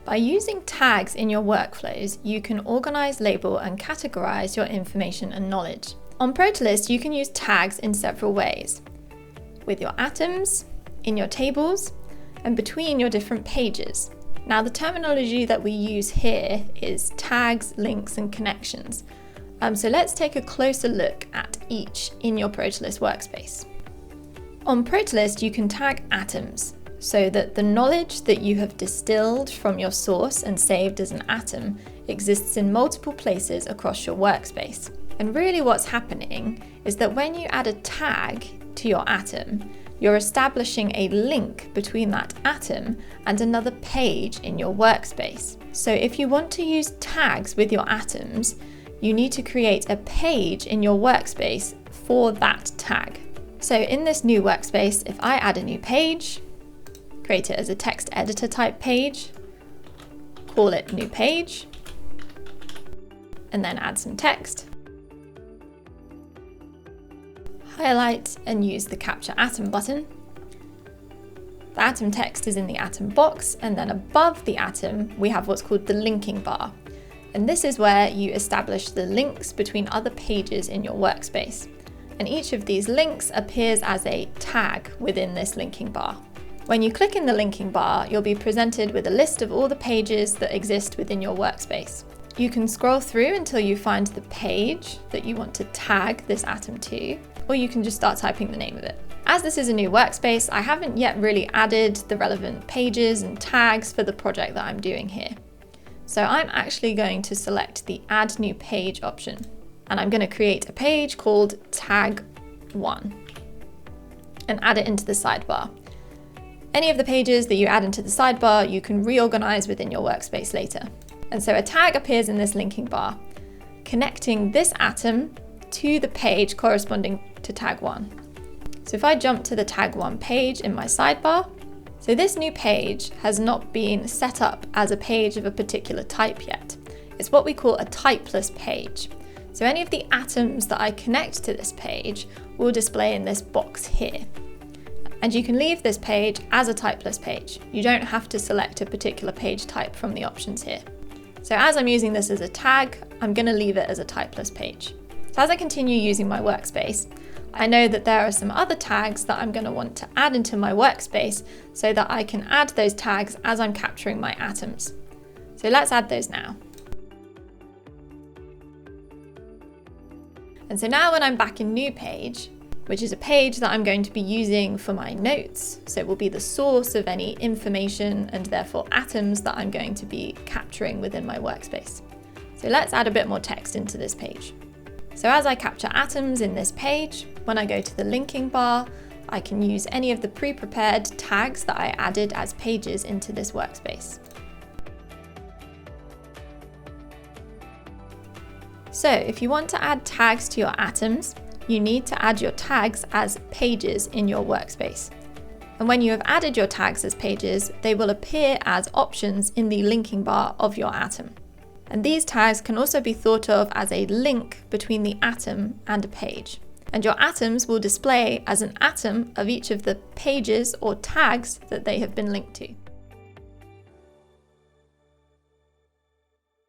By using tags in your workflows, you can organize, label, and categorize your information and knowledge. On Protolyst, you can use tags in several ways: with your atoms, in your tables, and between your different pages. Now, the terminology that we use here is tags, links, and connections. So let's take a closer look at each in your Protolyst workspace. On Protolyst, you can tag atoms so that the knowledge that you have distilled from your source and saved as an atom exists in multiple places across your workspace. And really what's happening is that when you add a tag to your atom, you're establishing a link between that atom and another page in your workspace. So if you want to use tags with your atoms, you need to create a page in your workspace for that tag. So in this new workspace, if I add a new page, create it as a text editor type page, call it new page, and then add some text, highlight and use the Capture Atom button. The atom text is in the atom box, and then above the atom, we have what's called the linking bar. And this is where you establish the links between other pages in your workspace. And each of these links appears as a tag within this linking bar. When you click in the linking bar, you'll be presented with a list of all the pages that exist within your workspace. You can scroll through until you find the page that you want to tag this atom to, or you can just start typing the name of it. As this is a new workspace, I haven't yet really added the relevant pages and tags for the project that I'm doing here. So I'm actually going to select the Add New Page option, and I'm going to create a page called Tag 1 and add it into the sidebar. Any of the pages that you add into the sidebar, you can reorganize within your workspace later. And so a tag appears in this linking bar, connecting this atom to the page corresponding to tag 1. So if I jump to the tag 1 page in my sidebar, so this new page has not been set up as a page of a particular type yet. It's what we call a typeless page. So any of the atoms that I connect to this page will display in this box here. And you can leave this page as a typeless page. You don't have to select a particular page type from the options here. So as I'm using this as a tag, I'm going to leave it as a typeless page. So as I continue using my workspace, I know that there are some other tags that I'm going to want to add into my workspace so that I can add those tags as I'm capturing my atoms. So let's add those now. And so now when I'm back in New Page, which is a page that I'm going to be using for my notes, so it will be the source of any information and therefore atoms that I'm going to be capturing within my workspace. So let's add a bit more text into this page. So as I capture atoms in this page, when I go to the linking bar, I can use any of the pre-prepared tags that I added as pages into this workspace. So if you want to add tags to your atoms, you need to add your tags as pages in your workspace. And when you have added your tags as pages, they will appear as options in the linking bar of your atom. And these tags can also be thought of as a link between the atom and a page. And your atoms will display as an atom of each of the pages or tags that they have been linked to.